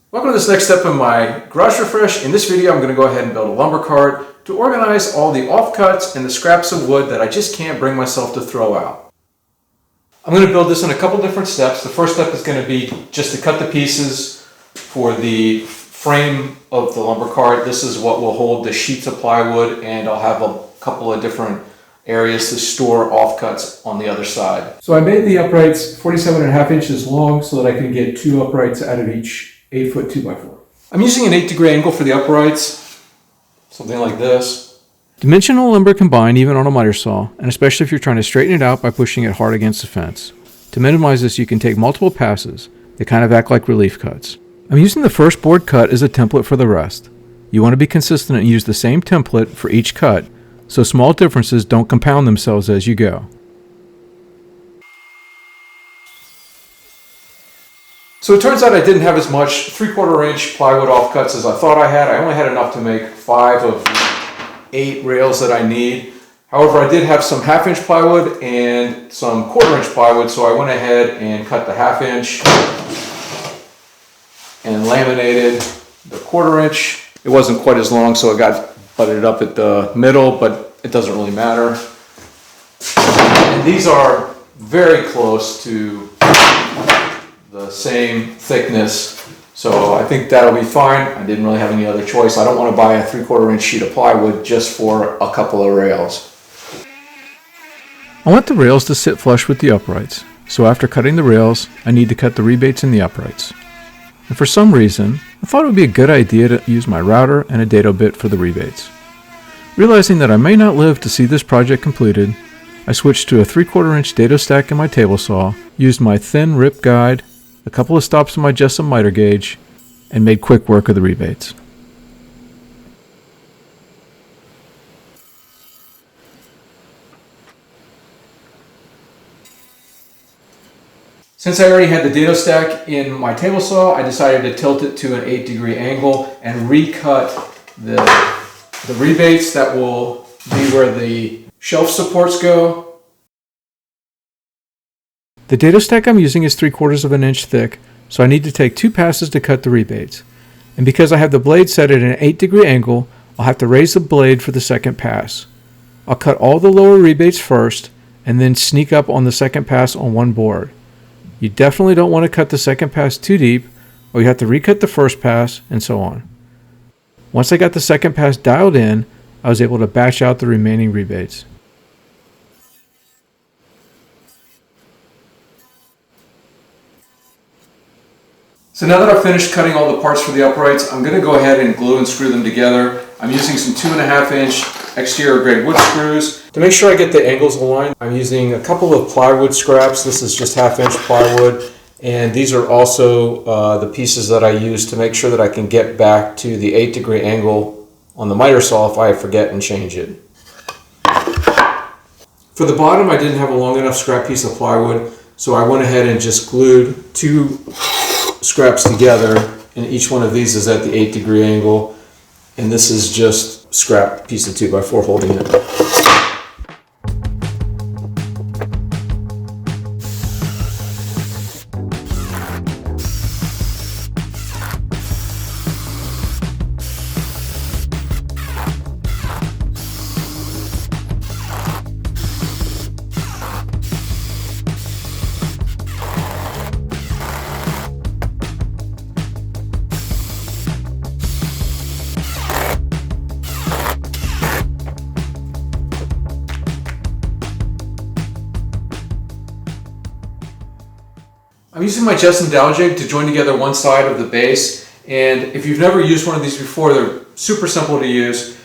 Welcome to this next step in my garage refresh. In this video I'm going to go ahead and build a lumber cart to organize all the offcuts and the scraps of wood that I just can't bring myself to throw out. I'm going to build this in a couple different steps. The first step is going to be just to cut the pieces for the frame of the lumber cart. This is what will hold the sheets of plywood, and I'll have a couple of different areas to store offcuts on the other side. So I made the uprights 47.5 inches long so that I can get two uprights out of each 8-foot 2x4. I'm using an 8-degree angle for the uprights, something like this. Dimensional lumber can bind even on a miter saw, and especially if you're trying to straighten it out by pushing it hard against the fence. To minimize this, you can take multiple passes. They kind of act like relief cuts. I'm using the first board cut as a template for the rest. You want to be consistent and use the same template for each cut, so small differences don't compound themselves as you go. So it turns out I didn't have as much 3/4 inch plywood offcuts as I thought I had. I only had enough to make 5 of the 8 rails that I need. However, I did have some 1/2 inch plywood and some 1/4 inch plywood, so I went ahead and cut the 1/2 inch and laminated the 1/4 inch. It wasn't quite as long, so it got butted up at the middle, but it doesn't really matter. And these are very close to the same thickness, so I think that'll be fine. I didn't really have any other choice. I don't want to buy a 3/4 inch sheet of plywood just for a couple of rails. I want the rails to sit flush with the uprights, so after cutting the rails, I need to cut the rebates in the uprights. And for some reason, I thought it would be a good idea to use my router and a dado bit for the rebates. Realizing that I may not live to see this project completed, I switched to a 3/4 inch dado stack in my table saw, used my thin rip guide, a couple of stops in my Jessem miter gauge, and made quick work of the rebates. Since I already had the dado stack in my table saw, I decided to tilt it to an 8-degree angle and recut the rebates that will be where the shelf supports go. The dado stack I'm using is 3/4 inch thick, so I need to take 2 passes to cut the rebates. And because I have the blade set at an 8-degree angle, I'll have to raise the blade for the second pass. I'll cut all the lower rebates first, and then sneak up on the second pass on one board. You definitely don't want to cut the second pass too deep, or you have to recut the first pass, and so on. Once I got the second pass dialed in, I was able to batch out the remaining rebates. So now that I've finished cutting all the parts for the uprights, I'm going to go ahead and glue and screw them together. I'm using some 2.5 inch exterior grade wood screws. To make sure I get the angles aligned, I'm using a couple of plywood scraps. This is just 1/2 inch plywood, and these are also the pieces that I use to make sure that I can get back to the 8-degree angle on the miter saw if I forget and change it. For the bottom, I didn't have a long enough scrap piece of plywood, so I went ahead and just glued 2 scraps together, and each one of these is at the 8-degree angle, and this is just scrap piece of 2x4 holding it. I'm using my Jessem dowel jig to join together one side of the base, and if you've never used one of these before, they're super simple to use.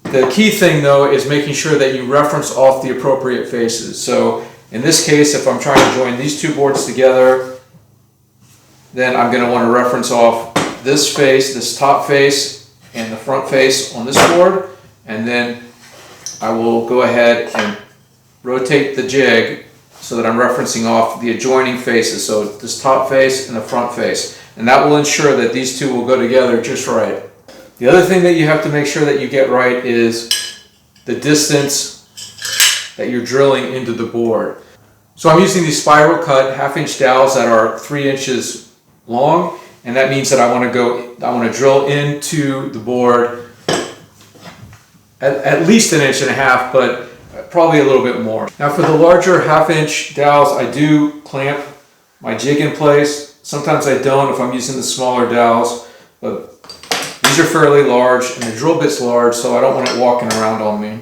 The key thing though is making sure that you reference off the appropriate faces. So in this case, if I'm trying to join these 2 boards together, then I'm going to want to reference off this face, this top face, and the front face on this board, and then I will go ahead and rotate the jig so that I'm referencing off the adjoining faces, so this top face and the front face. And that will ensure that these 2 will go together just right. The other thing that you have to make sure that you get right is the distance that you're drilling into the board. So I'm using these spiral cut 1/2 inch dowels that are 3 inches long, and that means that I want to drill into the board at least 1.5 inches, but probably a little bit more. Now for the larger 1/2 inch dowels, I do clamp my jig in place. Sometimes I don't if I'm using the smaller dowels, but these are fairly large and the drill bit's large, so I don't want it walking around on me.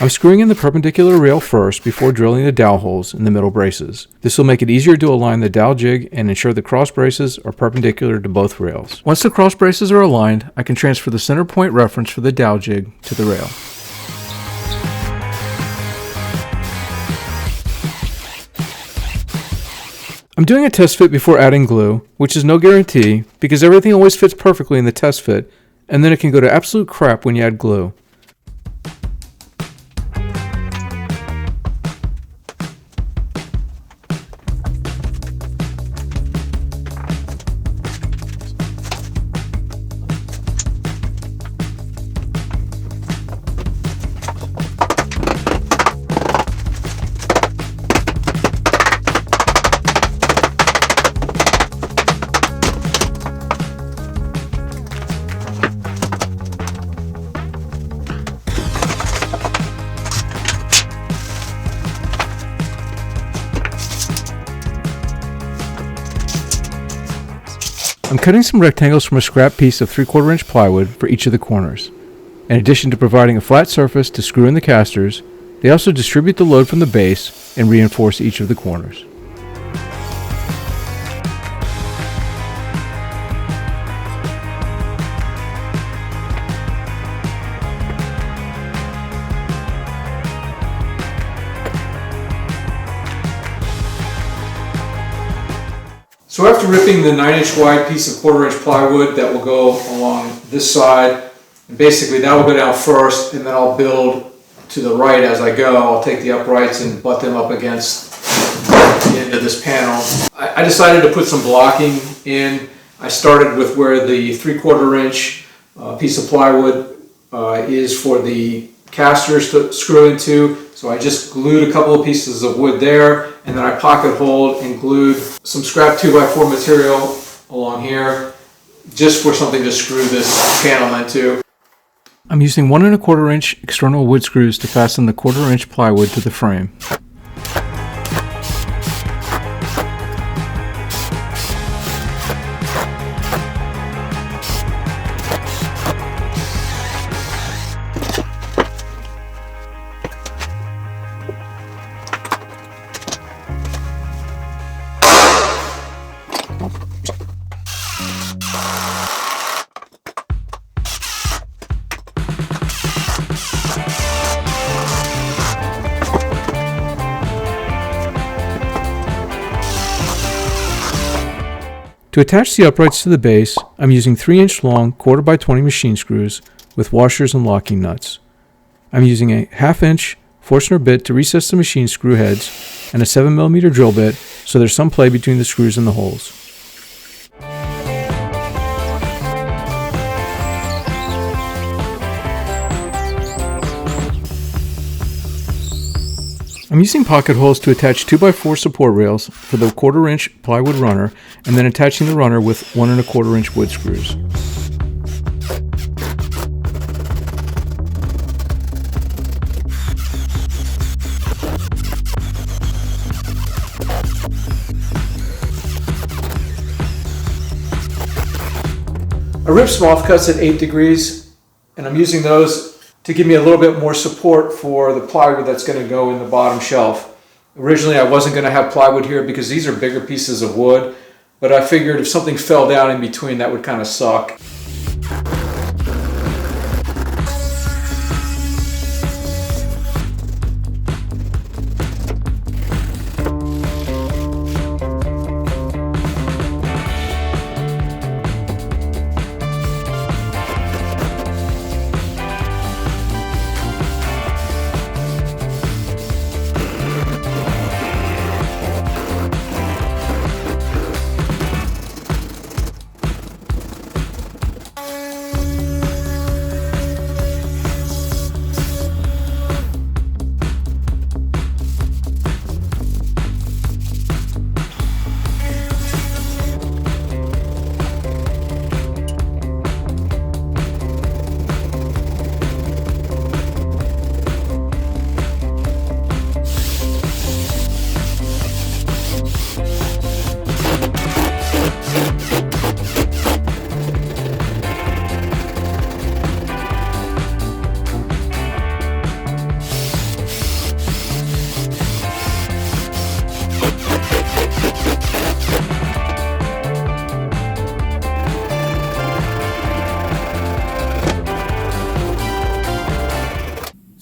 I'm screwing in the perpendicular rail first before drilling the dowel holes in the middle braces. This will make it easier to align the dowel jig and ensure the cross braces are perpendicular to both rails. Once the cross braces are aligned, I can transfer the center point reference for the dowel jig to the rail. I'm doing a test fit before adding glue, which is no guarantee because everything always fits perfectly in the test fit, and then it can go to absolute crap when you add glue. I'm cutting some rectangles from a scrap piece of 3/4 inch plywood for each of the corners. In addition to providing a flat surface to screw in the casters, they also distribute the load from the base and reinforce each of the corners. So after ripping the 9-inch wide piece of 1/4 inch plywood that will go along this side, and basically that will go down first, and then I'll build to the right as I go. I'll take the uprights and butt them up against the end of this panel. I decided to put some blocking in. I started with where the 3/4 inch piece of plywood is for the casters to screw into. So I just glued a couple of pieces of wood there, and then I pocket holed and glued some scrap 2x4 material along here, just for something to screw this panel into. I'm using 1 1/4 inch external wood screws to fasten the 1/4 inch plywood to the frame. To attach the uprights to the base, I'm using 3-inch long 1/4x20 machine screws with washers and locking nuts. I'm using a 1/2 inch Forstner bit to recess the machine screw heads and a 7mm drill bit so there's some play between the screws and the holes. I'm using pocket holes to attach 2x4 support rails for the 1/4 inch plywood runner and then attaching the runner with 1 1/4 inch wood screws. I ripped some offcuts at 8 degrees, and I'm using those to give me a little bit more support for the plywood that's going to go in the bottom shelf. Originally I wasn't going to have plywood here because these are bigger pieces of wood, but I figured if something fell down in between that would kind of suck.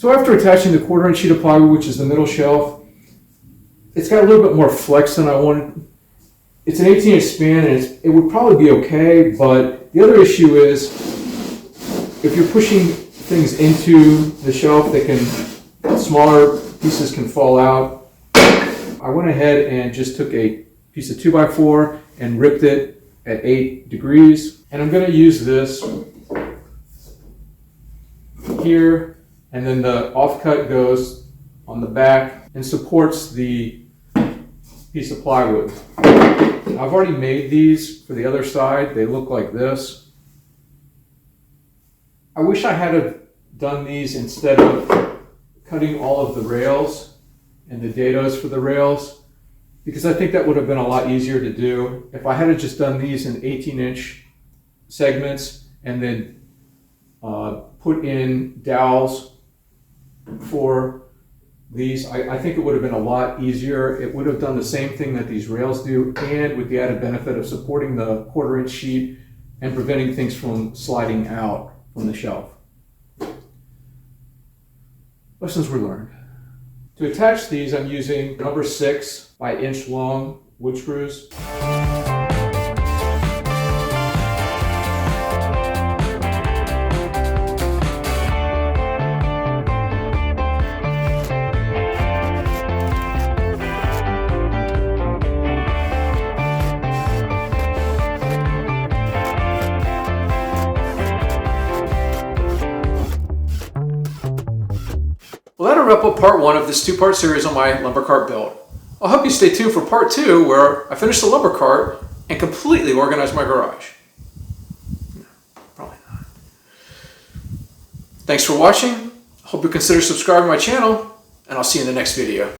So after attaching the 1/4" sheet of plywood, which is the middle shelf, it's got a little bit more flex than I wanted. It's an 18-inch span, and it would probably be okay, but the other issue is if you're pushing things into the shelf, smaller pieces can fall out. I went ahead and just took a piece of 2x4 and ripped it at 8 degrees. And I'm going to use this here, and then the offcut goes on the back and supports the piece of plywood. I've already made these for the other side. They look like this. I wish I had have done these instead of cutting all of the rails and the dados for the rails, because I think that would have been a lot easier to do. If I had just done these in 18-inch segments and then put in dowels for these, I think it would have been a lot easier. It would have done the same thing that these rails do, and with the added benefit of supporting the 1/4" sheet and preventing things from sliding out from the shelf. Lessons were learned. To attach these, I'm using number 6 by inch long wood screws. Well, that'll wrap up part 1 of this 2-part series on my lumber cart build. I hope you stay tuned for part 2, where I finish the lumber cart and completely organize my garage. No, probably not. Thanks for watching. I hope you consider subscribing to my channel, and I'll see you in the next video.